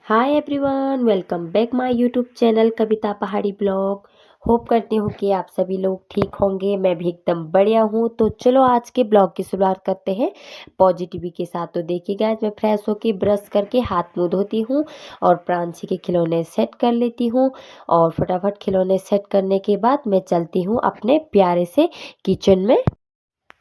Hi everyone, welcome back my YouTube channel Kavita Pahadi blog. Hope करती हूँ कि आप सभी लोग ठीक होंगे। मैं भी एकदम बढ़िया हूँ। तो चलो आज के ब्लॉग की शुरुआत करते हैं पॉजिटिविटी के साथ। तो देखिए गाइस, मैं फ्रेश होके ब्रश करके हाथ मुंह धोती हूँ और प्रांशी के खिलौने सेट कर लेती हूँ। और फटाफट खिलौने सेट करने के बाद मैं चलती हूँ अपने प्यारे से किचन में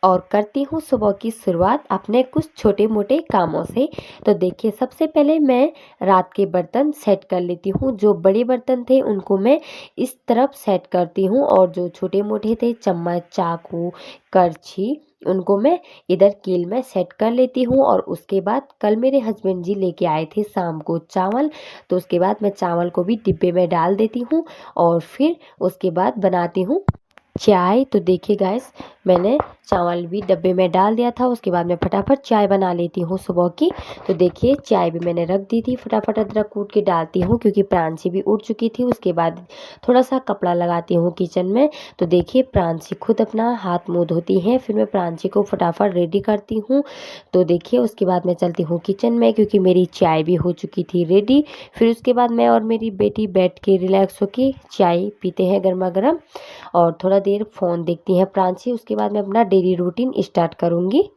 और करती हूँ सुबह की शुरुआत अपने कुछ छोटे मोटे कामों से। तो देखिए, सबसे पहले मैं रात के बर्तन सेट कर लेती हूँ। जो बड़े बर्तन थे उनको मैं इस तरफ सेट करती हूँ और जो छोटे मोटे थे, चम्मच, चाकू, करछी, उनको मैं इधर कील में सेट कर लेती हूँ। और उसके बाद कल मेरे हस्बैंड जी लेके आए थे शाम को चावल, तो उसके बाद मैं चावल को भी डिब्बे में डाल देती हूँ और फिर उसके बाद बनाती हूँ चाय। तो देखिए गाइस, मैंने चावल भी डब्बे में डाल दिया था। उसके बाद मैं फटाफट चाय बना लेती हूँ सुबह की। तो देखिए, चाय भी मैंने रख दी थी। फटाफट अदरक कूट के डालती हूँ क्योंकि प्रांशी भी उठ चुकी थी। उसके बाद थोड़ा सा कपड़ा लगाती हूँ किचन में। तो देखिए, प्रांशी खुद अपना हाथ मुंह धोती हैं, फिर मैं प्रांशी को फटाफट रेडी करती हूँ। तो देखिए, उसके बाद मैं चलती हूँ किचन में क्योंकि मेरी चाय भी हो चुकी थी रेडी। फिर उसके बाद मैं और मेरी बेटी बैठ के रिलैक्स होके चाय पीते हैं गर्मा गर्म और थोड़ा देर फ़ोन देखती हैं प्रांशी। उसके बाद मैं अपना डेली रूटीन स्टार्ट करूँगी।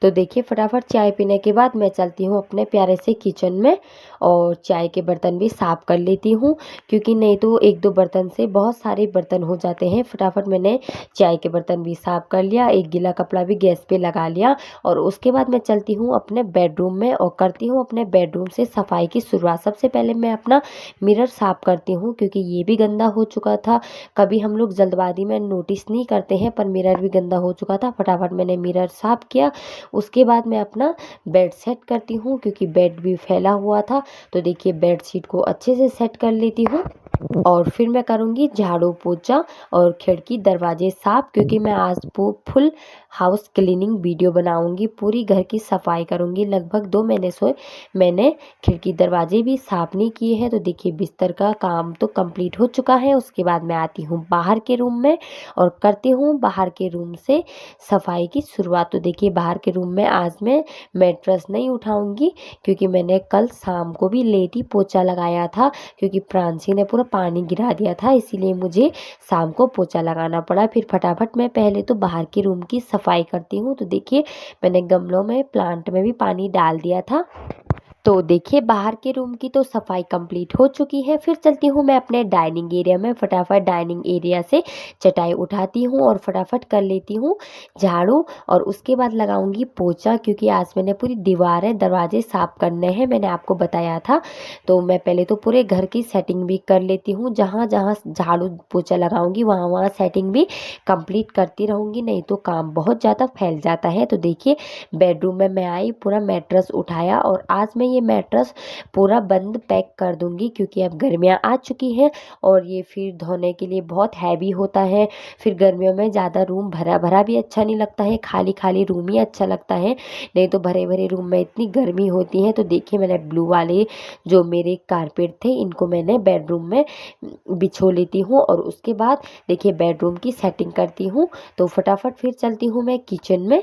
तो देखिए, फटाफट चाय पीने के बाद मैं चलती हूँ अपने प्यारे से किचन में और चाय के बर्तन भी साफ़ कर लेती हूँ क्योंकि नहीं तो एक दो बर्तन से बहुत सारे बर्तन हो जाते हैं। फटाफट मैंने चाय के बर्तन भी साफ़ कर लिया, एक गीला कपड़ा भी गैस पे लगा लिया और उसके बाद मैं चलती हूँ अपने बेडरूम में और करती हूँ अपने बेडरूम से सफाई की शुरुआत। सबसे पहले मैं अपना मिरर साफ़ करती हूँ क्योंकि ये भी गंदा हो चुका था। कभी हम लोग जल्दबाजी में नोटिस नहीं करते हैं, पर मिरर भी गंदा हो चुका था। फटाफट मैंने मिरर साफ़ किया। उसके बाद मैं अपना बेड सेट करती हूँ क्योंकि बेड भी फैला हुआ था। तो देखिए, बेड शीट को अच्छे से सेट कर लेती हूँ और फिर मैं करूँगी झाड़ू पोछा और खिड़की दरवाजे साफ क्योंकि मैं आज फुल हाउस क्लीनिंग वीडियो बनाऊंगी। पूरी घर की सफाई करूँगी। लगभग 2 महीने से मैंने खिड़की दरवाजे भी साफ नहीं किए हैं। तो देखिए, बिस्तर का काम तो कंप्लीट हो चुका है। उसके बाद मैं आती हूँ बाहर के रूम में और करती हूँ बाहर के रूम से सफाई की शुरुआत। तो देखिए, बाहर के रूम में आज मैं मैट्रेस नहीं उठाऊंगी क्योंकि मैंने कल शाम को भी लेट ही पोछा लगाया था क्योंकि प्रांशी ने पूरा पानी गिरा दिया था, इसीलिए मुझे शाम को पोछा लगाना पड़ा। फिर फटाफट मैं पहले तो बाहर के रूम की सफाई करती हूँ। तो देखिए, मैंने गमलों में प्लांट में भी पानी डाल दिया था। तो देखिए, बाहर के रूम की तो सफाई कंप्लीट हो चुकी है। फिर चलती हूँ मैं अपने डाइनिंग एरिया में। फटाफट डाइनिंग एरिया से चटाई उठाती हूँ और फटाफट कर लेती हूँ झाड़ू और उसके बाद लगाऊंगी पोछा क्योंकि आज मैंने पूरी दीवारें दरवाजे साफ करने हैं, मैंने आपको बताया था। तो मैं पहले तो पूरे घर की सेटिंग भी कर लेती हूँ। जहाँ जहाँ झाड़ू पोछा लगाऊंगी वहाँ वहाँ सेटिंग भी कंप्लीट करती रहूँगी, नहीं तो काम बहुत ज़्यादा फैल जाता है। तो देखिए, बेडरूम में मैं आई, पूरा मैट्रेस उठाया और आज मैं ये मैट्रेस पूरा बंद पैक कर दूंगी क्योंकि अब गर्मियाँ आ चुकी हैं और ये फिर धोने के लिए बहुत हैवी होता है। फिर गर्मियों में ज़्यादा रूम भरा भरा भी अच्छा नहीं लगता है, खाली खाली रूम ही अच्छा लगता है, नहीं तो भरे भरे रूम में इतनी गर्मी होती है। तो देखिए, मैंने ब्लू वाले जो मेरे कारपेट थे इनको मैंने बेडरूम में बिछो लेती हूँ और उसके बाद देखिए बेडरूम की सेटिंग करती हूँ। तो फटाफट फिर चलती हूँ मैं किचन में।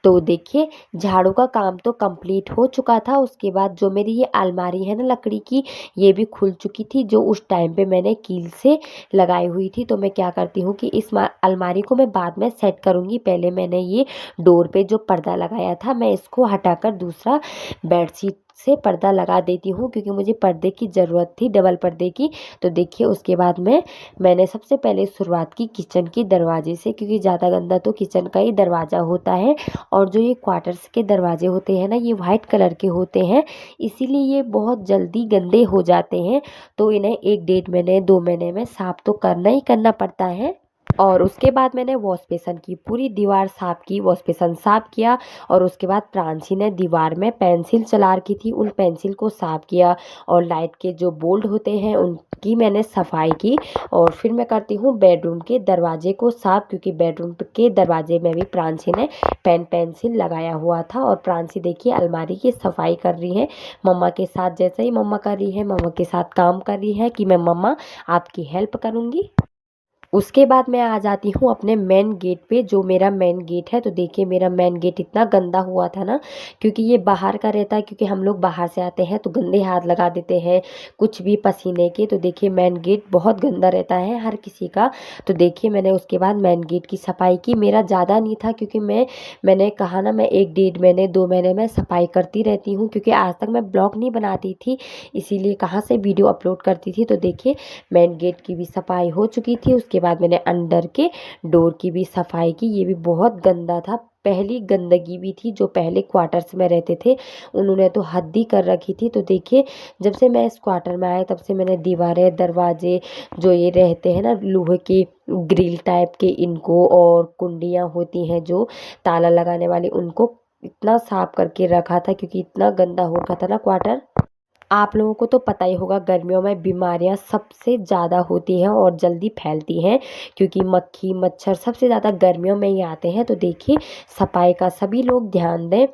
तो देखिए, झाड़ू का काम तो कंप्लीट हो चुका था। उसके बाद जो मेरी ये अलमारी है ना लकड़ी की, ये भी खुल चुकी थी, जो उस टाइम पे मैंने कील से लगाई हुई थी। तो मैं क्या करती हूँ कि इस अलमारी को मैं बाद में सेट करूँगी। पहले मैंने ये डोर पे जो पर्दा लगाया था, मैं इसको हटाकर दूसरा बेडशीट से पर्दा लगा देती हूँ क्योंकि मुझे पर्दे की ज़रूरत थी, डबल पर्दे की। तो देखिए, उसके बाद मैंने सबसे पहले शुरुआत की किचन के दरवाजे से क्योंकि ज़्यादा गंदा तो किचन का ही दरवाज़ा होता है। और जो ये क्वार्टर्स के दरवाजे होते हैं ना, ये वाइट कलर के होते हैं, इसीलिए ये बहुत जल्दी गंदे हो जाते हैं। तो इन्हें 1 डेढ़ महीने 2 महीने में साफ तो करना ही करना पड़ता है। और उसके बाद मैंने वॉश बेसन की पूरी दीवार साफ की, वॉश बेसन साफ किया और उसके बाद प्रांशी ने दीवार में पेंसिल चला रखी थी, उन पेंसिल को साफ किया और लाइट के जो बोल्ड होते हैं उनकी मैंने सफाई की। और फिर मैं करती हूँ बेडरूम के दरवाजे को साफ क्योंकि बेडरूम के दरवाजे में भी प्रांशी ने पेंसिल लगाया हुआ था। और प्रांशी देखिए अलमारी की सफाई कर रही है मम्मा के साथ। जैसे ही मम्मा कर रही है, मम्मा के साथ काम कर रही है कि मैं मम्मा आपकी हेल्प करूँगी। उसके बाद मैं आ जाती हूँ अपने मेन गेट पे, जो मेरा मेन गेट है। तो देखिए मेरा मेन गेट इतना गंदा हुआ था ना, क्योंकि ये बाहर का रहता है, क्योंकि हम लोग बाहर से आते हैं तो गंदे हाथ लगा देते हैं कुछ भी पसीने के। तो देखिए मेन गेट बहुत गंदा रहता है हर किसी का। तो देखिए मैंने उसके बाद मेन गेट की सफाई की। मेरा ज़्यादा नहीं था, क्योंकि मैंने कहा ना, मैं 1 डेढ़ महीने 2 महीने में सफाई करती रहती हूँ, क्योंकि आज तक मैं ब्लॉग नहीं बनाती थी, इसीलिए कहाँ से वीडियो अपलोड करती थी। तो देखिए मेन गेट की भी सफाई हो चुकी थी। उसके बाद मैंने अंदर के डोर की भी सफाई की। ये भी बहुत गंदा था, पहली गंदगी भी थी। जो पहले क्वार्टर्स में रहते थे उन्होंने तो हद ही कर रखी थी। तो देखिए जब से मैं इस क्वार्टर में आया तब से मैंने दीवारें दरवाजे जो ये रहते हैं ना लोहे के ग्रिल टाइप के, इनको और कुंडियाँ होती हैं जो ताला लगाने वाली, उनको इतना साफ करके रखा था, क्योंकि इतना गंदा हो रखा था ना क्वार्टर। आप लोगों को तो पता ही होगा गर्मियों में बीमारियां सबसे ज़्यादा होती हैं और जल्दी फैलती हैं, क्योंकि मक्खी मच्छर सबसे ज़्यादा गर्मियों में ही आते हैं। तो देखिए सफाई का सभी लोग ध्यान दें,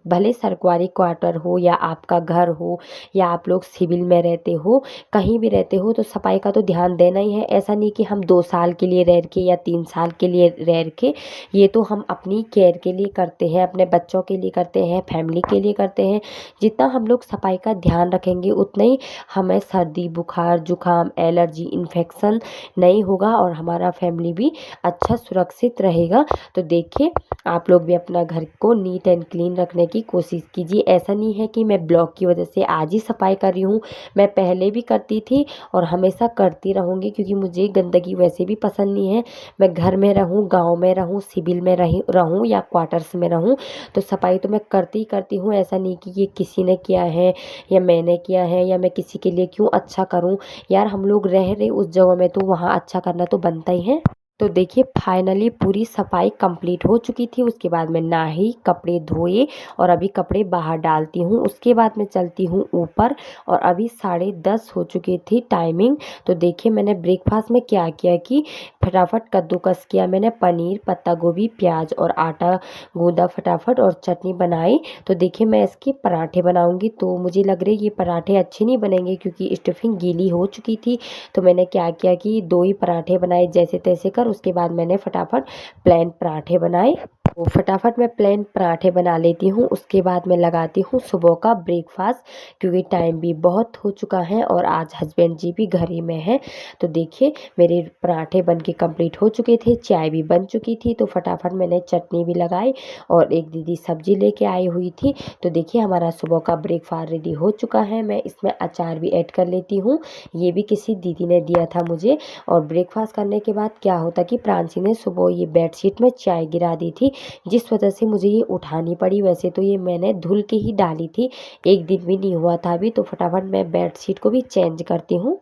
भले सरकारी क्वार्टर हो या आपका घर हो या आप लोग सिविल में रहते हो, कहीं भी रहते हो, तो सफाई का तो ध्यान देना ही है। ऐसा नहीं कि हम 2 साल के लिए रह के या 3 साल के लिए रह के, ये तो हम अपनी केयर के लिए करते हैं, अपने बच्चों के लिए करते हैं, फैमिली के लिए करते हैं। जितना हम लोग सफाई का ध्यान रखेंगे उतना ही हमें सर्दी बुखार जुकाम एलर्जी इन्फेक्शन नहीं होगा, और हमारा फैमिली भी अच्छा सुरक्षित रहेगा। तो देखिए आप लोग भी अपना घर को नीट एंड क्लीन रखने की कोशिश कीजिए। ऐसा नहीं है कि मैं ब्लॉग की वजह से आज ही सफाई कर रही हूँ, मैं पहले भी करती थी और हमेशा करती रहूँगी, क्योंकि मुझे गंदगी वैसे भी पसंद नहीं है। मैं घर में रहूँ, गाँव में रहूँ, सिविल में रहूँ या क्वार्टर्स में रहूँ, तो सफाई तो मैं करती ही करती हूँ। ऐसा नहीं कि ये किसी ने किया है या मैंने किया है या मैं किसी के लिए क्यों अच्छा करूँ। यार हम लोग रह रहे उस जगह में, तो वहाँ अच्छा करना तो बनता ही है। तो देखिए फाइनली पूरी सफाई कंप्लीट हो चुकी थी। उसके बाद मैं नहाई, कपड़े धोए और अभी कपड़े बाहर डालती हूँ। उसके बाद मैं चलती हूँ ऊपर, और अभी 10:30 हो चुकी थी टाइमिंग। तो देखिए मैंने ब्रेकफास्ट में क्या किया कि फटाफट कद्दूकस किया मैंने, पनीर पत्ता गोभी प्याज और आटा गूंदा फटाफट और चटनी बनाई। तो देखिए मैं इसके पराठे बनाऊंगी। तो मुझे लग रही है ये पराठे अच्छे नहीं बनेंगे, क्योंकि स्टफिंग गीली हो चुकी थी। तो मैंने क्या किया कि 2 ही पराठे बनाए जैसे तैसे कर। उसके बाद मैंने फटाफट प्लेन पराठे बनाए। तो फटाफट मैं प्लेन पराठे बना लेती हूँ। उसके बाद मैं लगाती हूँ सुबह का ब्रेकफास्ट, क्योंकि टाइम भी बहुत हो चुका है और आज हस्बैंड जी भी घर ही में हैं। तो देखिए मेरे पराठे बन के कंप्लीट हो चुके थे, चाय भी बन चुकी थी। तो फटाफट मैंने चटनी भी लगाई और एक दीदी सब्जी लेके आई हुई थी। तो देखिए हमारा सुबह का ब्रेकफास्ट रेडी हो चुका है। मैं इसमें अचार भी ऐड कर लेती हूँ, ये भी किसी दीदी ने दिया था मुझे। और ब्रेकफास्ट करने के बाद क्या होता कि प्रांशी ने सुबह ये बेडशीट में चाय गिरा दी थी, जिस वजह से मुझे ये उठानी पड़ी। वैसे तो ये मैंने धुल के ही डाली थी, एक दिन भी नहीं हुआ था अभी। तो फटाफट मैं बेडशीट को भी चेंज करती हूँ।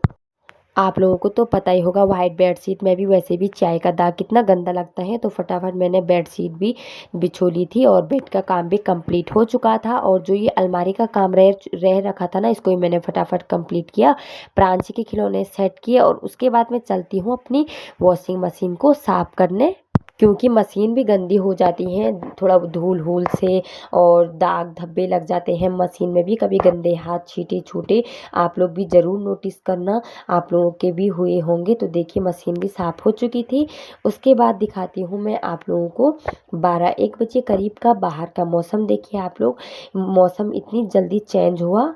आप लोगों को तो पता ही होगा वाइट बेडशीट में भी वैसे भी चाय का दाग कितना गंदा लगता है। तो फटाफट मैंने बेडशीट भी बिछो ली थी और बेड का काम भी कंप्लीट हो चुका था। और जो ये अलमारी का काम रह रखा था ना, इसको ही मैंने फटाफट कंप्लीट किया, प्रांची के खिलौने सेट किए। और उसके बाद मैं चलती हूँ अपनी वॉशिंग मशीन को साफ करने, क्योंकि मशीन भी गंदी हो जाती है थोड़ा धूल हूल से, और दाग धब्बे लग जाते हैं मशीन में भी, कभी गंदे हाथ छीटे छूटे। आप लोग भी ज़रूर नोटिस करना, आप लोगों के भी हुए होंगे। तो देखिए मशीन भी साफ़ हो चुकी थी। उसके बाद दिखाती हूँ मैं आप लोगों को 12-1 बजे करीब का बाहर का मौसम। देखिए आप लोग, मौसम इतनी जल्दी चेंज हुआ।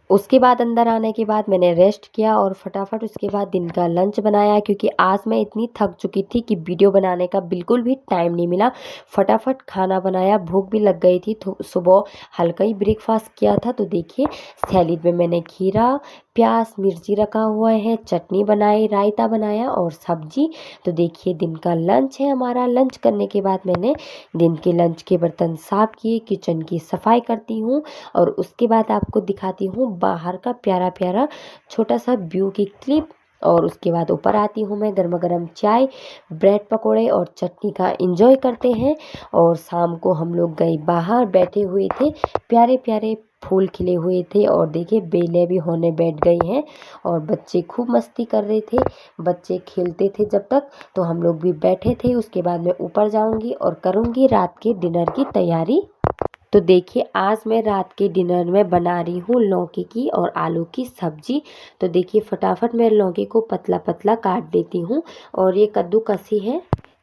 उसके बाद अंदर आने के बाद मैंने रेस्ट किया और फटाफट उसके बाद दिन का लंच बनाया, क्योंकि आज मैं इतनी थक चुकी थी कि वीडियो बनाने का बिल्कुल भी टाइम नहीं मिला। फटाफट खाना बनाया, भूख भी लग गई थी तो सुबह हल्का ही ब्रेकफास्ट किया था। तो देखिए सैलेड में मैंने खीरा प्याज मिर्ची रखा हुआ है, चटनी बनाई, रायता बनाया और सब्जी। तो देखिए दिन का लंच है हमारा। लंच करने के बाद मैंने दिन के लंच के बर्तन साफ़ किए, किचन की सफाई करती हूँ। और उसके बाद आपको दिखाती हूँ बाहर का प्यारा प्यारा छोटा सा व्यू की क्लिप। और उसके बाद ऊपर आती हूँ मैं, गर्मा गर्म चाय ब्रेड पकोड़े और चटनी का एंजॉय करते हैं। और शाम को हम लोग गए बाहर, बैठे हुए थे, प्यारे प्यारे फूल खिले हुए थे। और देखिए बेलें भी होने बैठ गई हैं और बच्चे खूब मस्ती कर रहे थे। बच्चे खेलते थे जब तक, तो हम लोग भी बैठे थे। उसके बाद मैं ऊपर जाऊंगी और करूंगी रात के डिनर की तैयारी। तो देखिए आज मैं रात के डिनर में बना रही हूँ लौकी की और आलू की सब्जी। तो देखिए फटाफट मैं लौकी को पतला पतला काट देती हूँ। और ये कद्दूकसी है,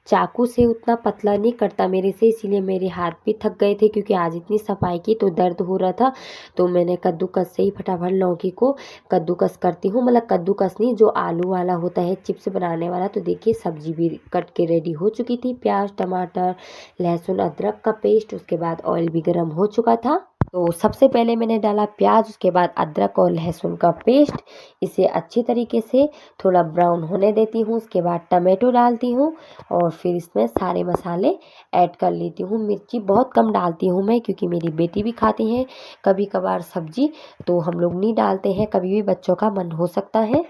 चाकू से उतना पतला नहीं कटता मेरे से, इसीलिए मेरे हाथ भी थक गए थे क्योंकि आज इतनी सफाई की तो दर्द हो रहा था। तो मैंने कद्दूकस से ही फटाफट लौकी को कद्दूकस करती हूँ, मतलब कद्दूकस नहीं, जो आलू वाला होता है चिप्स बनाने वाला। तो देखिए सब्जी भी कट के रेडी हो चुकी थी, प्याज टमाटर लहसुन अदरक का पेस्ट, उसके बाद ऑयल भी गर्म हो चुका था। तो सबसे पहले मैंने डाला प्याज, उसके बाद अदरक और लहसुन का पेस्ट। इसे अच्छी तरीके से थोड़ा ब्राउन होने देती हूँ। उसके बाद टमाटो डालती हूँ और फिर इसमें सारे मसाले ऐड कर लेती हूँ। मिर्ची बहुत कम डालती हूँ मैं, क्योंकि मेरी बेटी भी खाती है कभी कभार सब्जी, तो हम लोग नहीं डालते हैं, कभी भी बच्चों का मन हो सकता है।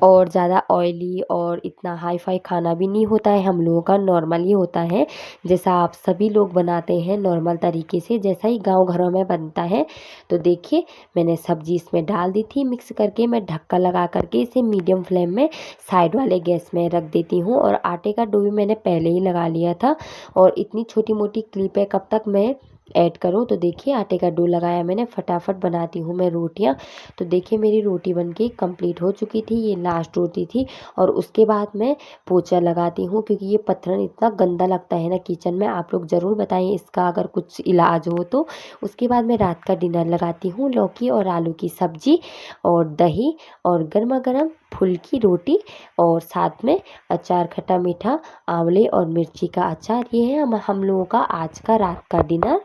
और ज़्यादा ऑयली और इतना हाई फाई खाना भी नहीं होता है, हम लोगों का नॉर्मल ही होता है, जैसा आप सभी लोग बनाते हैं नॉर्मल तरीके से, जैसा ही गांव घरों में बनता है। तो देखिए मैंने सब्जी इसमें डाल दी थी, मिक्स करके मैं ढक्कन लगा करके इसे मीडियम फ्लेम में साइड वाले गैस में रख देती हूँ। और आटे का डो भी मैंने पहले ही लगा लिया था। और इतनी छोटी मोटी क्लिप है, कब तक मैं ऐड करूँ। तो देखिए आटे का डो लगाया मैंने, फटाफट बनाती हूँ मैं रोटियाँ। तो देखिए मेरी रोटी बनके कंप्लीट हो चुकी थी, ये लास्ट रोटी थी। और उसके बाद मैं पोछा लगाती हूँ, क्योंकि ये पत्थर इतना गंदा लगता है ना किचन में। आप लोग ज़रूर बताइए इसका अगर कुछ इलाज हो तो। उसके बाद मैं रात का डिनर लगाती हूँ, लौकी और आलू की सब्जी और दही और गर्मा गर्म फुल्की रोटी और साथ में अचार, खट्टा मीठा, आंवले और मिर्ची का अचार। ये है हम लोगों का आज का रात का डिनर।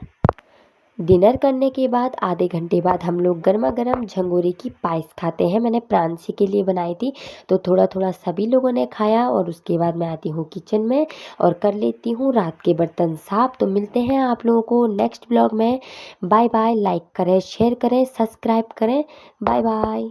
डिनर करने के बाद आधे घंटे बाद हम लोग गर्मा गर्म झंगोरे की पायस खाते हैं। मैंने प्रांशी के लिए बनाई थी, तो थोड़ा थोड़ा सभी लोगों ने खाया। और उसके बाद मैं आती हूँ किचन में और कर लेती हूँ रात के बर्तन साफ। तो मिलते हैं आप लोगों को नेक्स्ट ब्लॉग में। Bye bye. लाइक करें, शेयर करें, सब्सक्राइब करें। Bye bye.